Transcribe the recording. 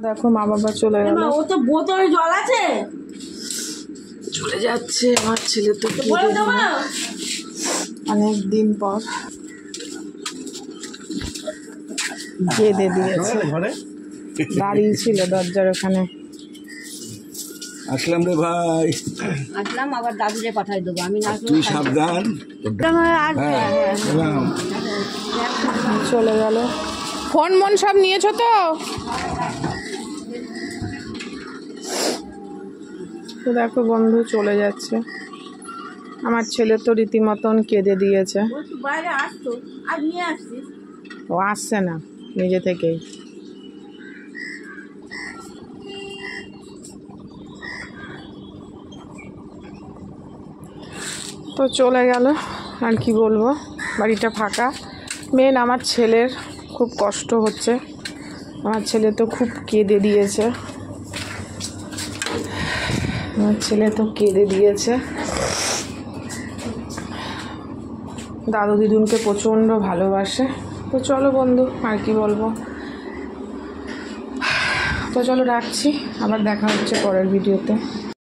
দেখো মা বাবা চলে গেল। ও তো বোতলে জল আছে, চলে যাচ্ছে আমার ছেলে। তো অনেক দিন পর কেঁদে দিয়েছে, দাঁড়িয়ে ছিল দরজার ওখানে। আসলাম রে ভাই, আসলাম, আবার দাদুরে পাঠাই দেবো আমি। না তুই সাবধান। চলে গেল। ফোন মন সব নিয়েছো তো? তো দেখো বন্ধু চলে যাচ্ছে আমার ছেলে। তো রীতিমতন কেঁদে দিয়েছে। বাইরে আসতো, আর নিয়ে আসছিস? ও আসছে না নিজে থেকেই। তো চলে গেল, আর কি বলবো, বাড়িটা ফাঁকা। মেন আমার ছেলের খুব কষ্ট হচ্ছে। আমার ছেলে তো খুব কেঁদে দিয়েছে, আমার ছেলে তো কেঁদে দিয়েছে। দাদু দিদুনকে প্রচণ্ড ভালোবাসে। তো চলো বন্ধু, আর কি বলবো। তো চলো রাখছি, আবার দেখা হচ্ছে পরের ভিডিওতে।